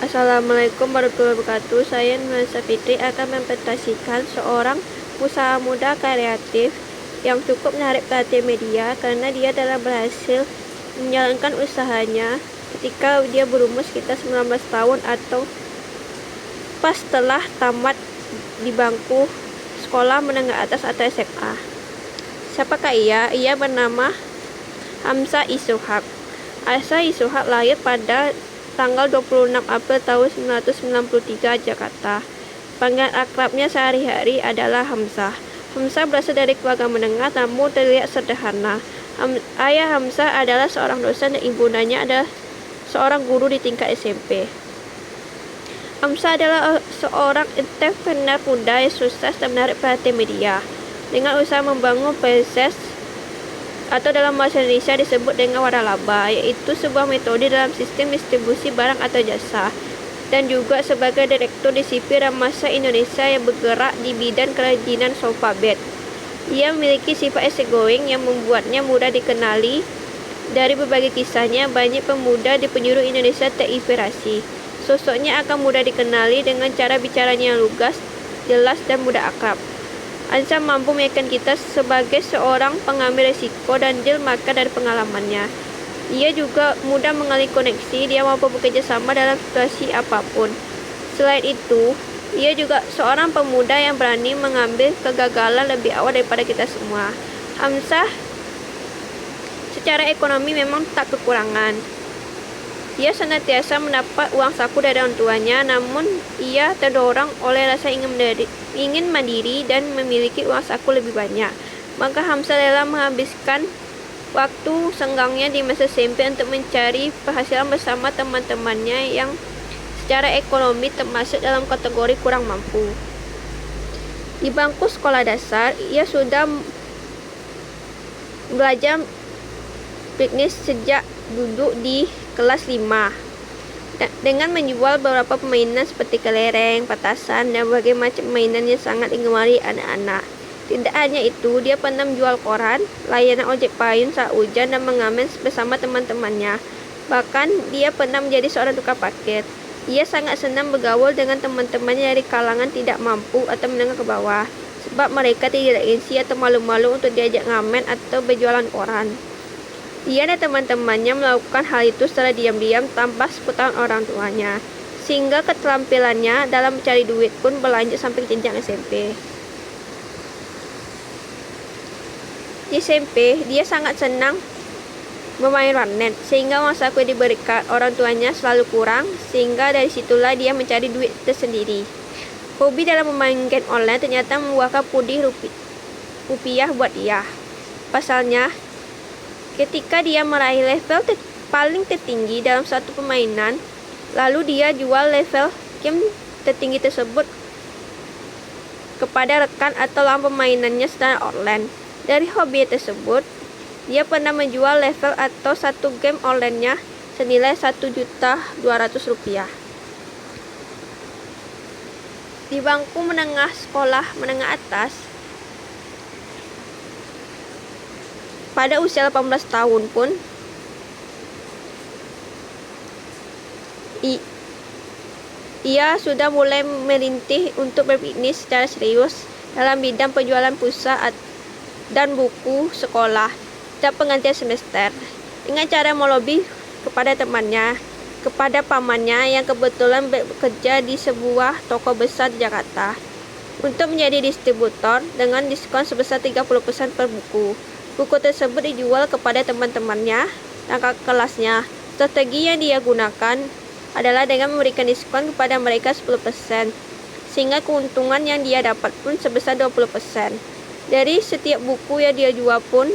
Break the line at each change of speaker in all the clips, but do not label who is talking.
Assalamualaikum warahmatullahi wabarakatuh. Saya Nursa Fitri akan mempresentasikan seorang usaha muda kreatif yang cukup menarik perhatian media karena dia telah berhasil menjalankan usahanya ketika dia berumur sekitar 19 tahun atau pas setelah tamat di bangku sekolah menengah atas atau SMA. Siapakah ia? Ia bernama Hamzah Issohaq. Hamzah Issohaq lahir pada tanggal 26 April tahun 1993 Jakarta. Panggilan akrabnya sehari-hari adalah Hamzah. Hamzah berasal dari keluarga menengah namun terlihat sederhana. Ayah Hamzah adalah seorang dosen dan ibundanya adalah seorang guru di tingkat SMP. Hamzah adalah seorang entrepreneur muda yang sukses dan menarik perhatian media dengan usaha membangun proses atau dalam bahasa Indonesia disebut dengan waralaba, yaitu sebuah metode dalam sistem distribusi barang atau jasa, dan juga sebagai direktur di sipil dan massa Indonesia yang bergerak di bidang kerajinan sofa bed. Ia memiliki sifat easygoing yang membuatnya mudah dikenali. Dari berbagai kisahnya, banyak pemuda di penjuru Indonesia terinspirasi. Sosoknya akan mudah dikenali dengan cara bicaranya yang lugas, jelas, dan mudah akrab. Hamzah mampu meyakinkan kita sebagai seorang pengambil risiko dan deal makan dari pengalamannya. Ia juga mudah mengalih koneksi, dia mampu bekerja sama dalam situasi apapun. Selain itu, ia juga seorang pemuda yang berani mengambil kegagalan lebih awal daripada kita semua. Hamzah secara ekonomi memang tak kekurangan. Ia senantiasa mendapat uang saku dari orang tuanya, namun ia terdorong oleh rasa ingin mandiri dan memiliki uang saku lebih banyak. Maka Hamzah rela menghabiskan waktu senggangnya di masa SMP untuk mencari penghasilan bersama teman-temannya yang secara ekonomi termasuk dalam kategori kurang mampu. Di bangku sekolah dasar, ia sudah belajar bisnis sejak duduk di kelas 5 dengan menjual beberapa permainan seperti kelereng, petasan, dan berbagai macam permainan yang sangat digemari anak-anak. Tidak hanya itu, dia pernah menjual koran, layanan ojek payung saat hujan, dan mengamen bersama teman-temannya. Bahkan dia pernah menjadi seorang tukang parkir. Ia sangat senang bergaul dengan teman-temannya dari kalangan tidak mampu atau menengah ke bawah, sebab mereka tidak gengsi atau malu-malu untuk diajak ngamen atau berjualan koran. Dia dan teman-temannya melakukan hal itu secara diam-diam tanpa sepengetahuan orang tuanya, sehingga keterampilannya dalam mencari duit pun berlanjut sampai ke jenjang SMP. Di SMP, dia sangat senang bermain warnet, sehingga uang saku yang diberikan orang tuanya selalu kurang, sehingga dari situlah dia mencari duit tersendiri. Hobi dalam bermain game online ternyata membuahkan pundi rupiah buat dia. Pasalnya, ketika dia meraih level paling tertinggi dalam satu permainan, lalu dia jual level game tertinggi tersebut kepada rekan atau lawan permainannya secara online. Dari hobi tersebut, dia pernah menjual level atau satu game online-nya senilai Rp1.200.000. Di bangku sekolah menengah atas, pada usia 18 tahun pun, ia sudah mulai merintih untuk berbisnis secara serius dalam bidang penjualan pulsa dan buku sekolah dan penggantian semester, dengan cara melobi kepada temannya, kepada pamannya yang kebetulan bekerja di sebuah toko besar di Jakarta, untuk menjadi distributor dengan diskon sebesar 30% per buku. Buku tersebut dijual kepada teman-temannya dan kakak kelasnya. Strategi yang dia gunakan adalah dengan memberikan diskon kepada mereka 10%, sehingga keuntungan yang dia dapat pun sebesar 20% dari setiap buku yang dia jual pun.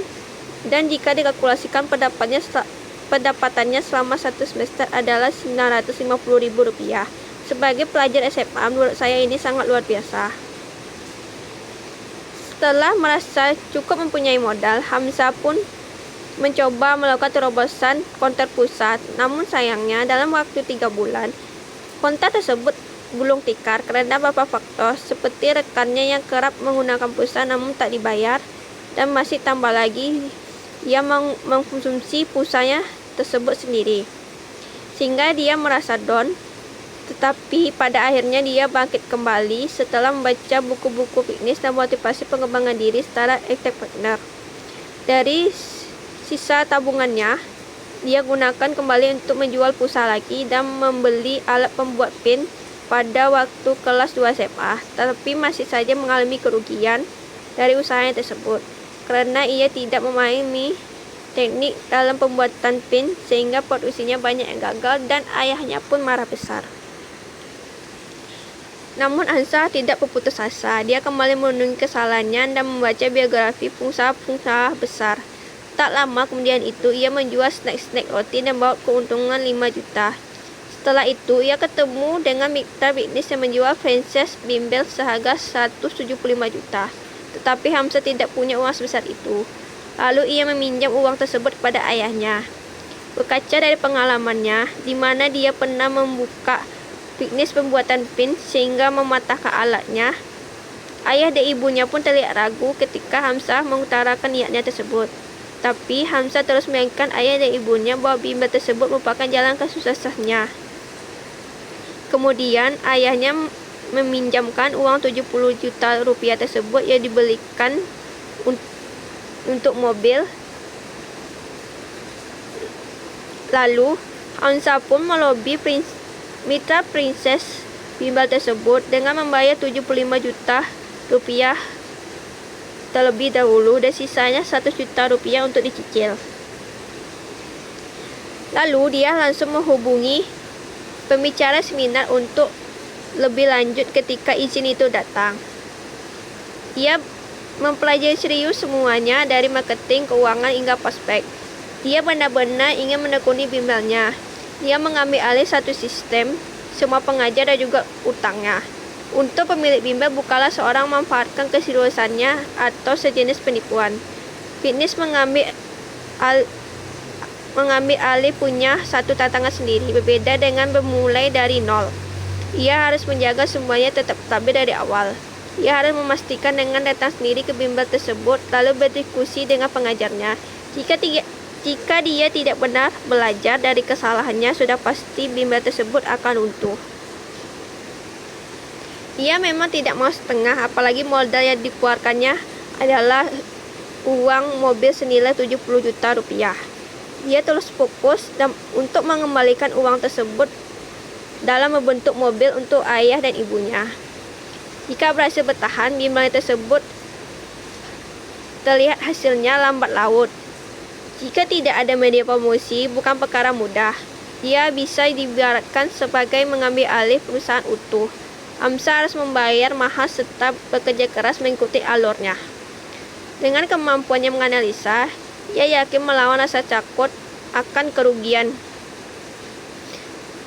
Dan jika dikalkulasikan pendapatannya selama satu semester adalah Rp950.000. Sebagai pelajar SMA, menurut saya ini sangat luar biasa. Setelah merasa cukup mempunyai modal, Hamzah pun mencoba melakukan terobosan konter pusat. Namun sayangnya dalam waktu 3 bulan, konter tersebut gulung tikar karena beberapa faktor seperti rekannya yang kerap menggunakan pulsa namun tak dibayar, dan masih tambah lagi ia mengkonsumsi pulsanya tersebut sendiri, sehingga dia merasa down Tetapi pada akhirnya dia bangkit kembali setelah membaca buku-buku bisnis dan motivasi pengembangan diri setara entrepreneur. Dari sisa tabungannya, dia gunakan kembali untuk menjual pulsa lagi dan membeli alat pembuat pin pada waktu kelas 2 SMA, tetapi masih saja mengalami kerugian dari usahanya tersebut karena ia tidak memahami teknik dalam pembuatan pin sehingga produksinya banyak yang gagal dan ayahnya pun marah besar. Namun Hansa tidak berputus asa. Dia kembali merenungi kesalahannya dan membaca biografi pengusaha-pengusaha besar. Tak lama kemudian itu, ia menjual snack-snack roti dan bawa keuntungan 5 juta. Setelah itu, ia ketemu dengan mitra bisnis yang menjual franchise bimbel seharga 175 juta. Tetapi Hamzah tidak punya uang sebesar itu. Lalu ia meminjam uang tersebut kepada ayahnya. Berkaca dari pengalamannya, di mana dia pernah membuka bisnis pembuatan pin sehingga mematahkan alatnya, ayah dan ibunya pun terlihat ragu ketika Hamzah mengutarakan niatnya tersebut. Tapi Hamzah terus meyakinkan ayah dan ibunya bahwa bimbel tersebut merupakan jalan kesusahannya. Kemudian ayahnya meminjamkan uang 70 juta rupiah tersebut yang dibelikan untuk mobil. Lalu Hamzah pun melobi mitra princess bimbel tersebut dengan membayar 75 juta rupiah terlebih dahulu dan sisanya 100 juta rupiah untuk dicicil. Lalu dia langsung menghubungi pembicara seminar untuk lebih lanjut ketika izin itu datang. Ia mempelajari serius semuanya dari marketing, keuangan hingga prospek. Dia benar-benar ingin menekuni bimbelnya. Dia mengambil alih satu sistem, semua pengajar dan juga utangnya. Untuk pemilik bimbel bukanlah seorang memanfaatkan keseriusannya atau sejenis penipuan. Bisnis mengambil alih punya satu tantangan sendiri, berbeda dengan bermulai dari nol. Ia harus menjaga semuanya tetap stabil dari awal. Ia harus memastikan dengan datang sendiri ke bimbel tersebut, lalu berdiskusi dengan pengajarnya. Jika dia tidak benar belajar dari kesalahannya, sudah pasti bimbel tersebut akan runtuh. Ia memang tidak mau setengah, apalagi modal yang dikeluarkannya adalah uang mobil senilai 70 juta rupiah. Dia terus fokus untuk mengembalikan uang tersebut dalam membentuk mobil untuk ayah dan ibunya. Jika berhasil bertahan, bimbel tersebut terlihat hasilnya lambat laut. Jika tidak ada media promosi, bukan perkara mudah. Dia bisa diibaratkan sebagai mengambil alih perusahaan utuh. Hamzah harus membayar mahal serta bekerja keras mengikuti alurnya. Dengan kemampuannya menganalisa, ia yakin melawan rasa takut akan kerugian.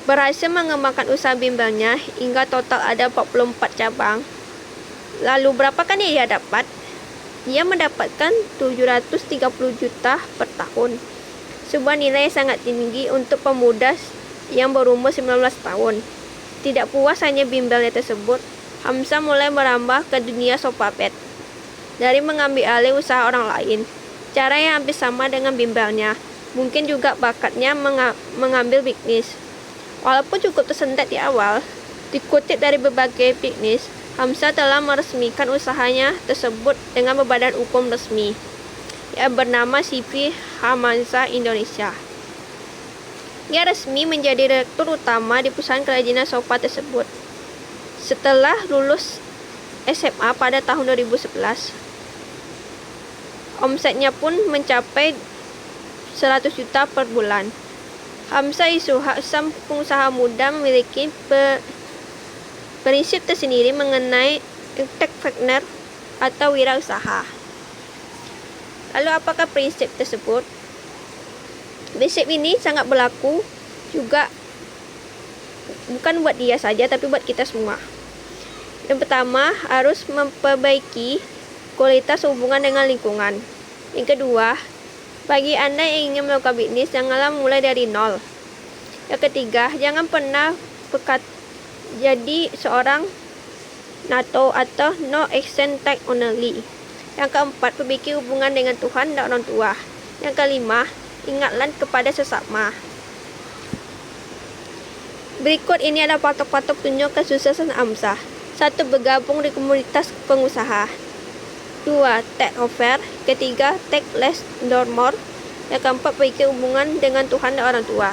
Berhasil mengembangkan usaha bimbelnya hingga total ada 44 cabang. Lalu berapakah yang ia dapat? Dia mendapatkan 730 juta per tahun. Sebuah nilai yang sangat tinggi untuk pemuda yang berumur 19 tahun. Tidak puas hanya bimbelnya tersebut, Hamzah mulai merambah ke dunia sopapet. Dari mengambil alih usaha orang lain, cara yang hampir sama dengan bimbelnya. Mungkin juga bakatnya mengambil bisnis. Walaupun cukup tersendat di awal, dikutip dari berbagai bisnis, Hamzah telah meresmikan usahanya tersebut dengan berbadan hukum resmi yang bernama CV Hamzah Indonesia. Ia resmi menjadi direktur utama di perusahaan kerajinan sofa tersebut. Setelah lulus SMA pada tahun 2011, omsetnya pun mencapai 100 juta per bulan. Hamzah Isuhak, sang pengusaha muda, memiliki prinsip tersendiri mengenai entrepreneur atau wirausaha. Lalu apakah prinsip tersebut? Prinsip ini sangat berlaku juga bukan buat dia saja tapi buat kita semua. Yang pertama, harus memperbaiki kualitas hubungan dengan lingkungan. Yang kedua, bagi Anda yang ingin melakukan bisnis, janganlah mulai dari nol. Yang ketiga, jangan pernah jadi seorang NATO atau no action take only. Yang keempat, perbaiki hubungan dengan Tuhan dan orang tua. Yang kelima, ingatlah kepada sesama. Berikut ini ada patok-patok tunjuk kesuksesan AMSA. 1. Bergabung di komunitas pengusaha. 2. Take over. Ketiga, take less do more. Yang keempat, perbaiki hubungan dengan Tuhan dan orang tua.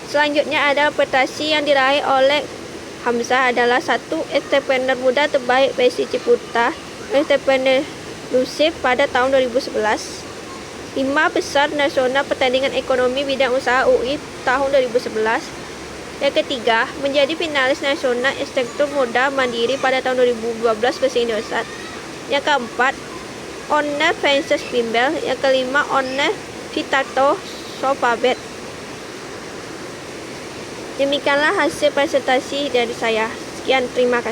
Selanjutnya ada prestasi yang diraih oleh Hamzah adalah 1. Entrepreneur muda terbaik versi Ciputa Entrepreneurship pada tahun 2011. 5 besar nasional pertandingan ekonomi bidang usaha UI tahun 2011. Yang ketiga, menjadi finalis nasional instruktur muda mandiri pada tahun 2012 versi Indosat. Yang keempat, owner Frances Bimbel. Yang kelima, owner Vitato Sofabet. Demikianlah hasil presentasi dari saya. Sekian, terima kasih.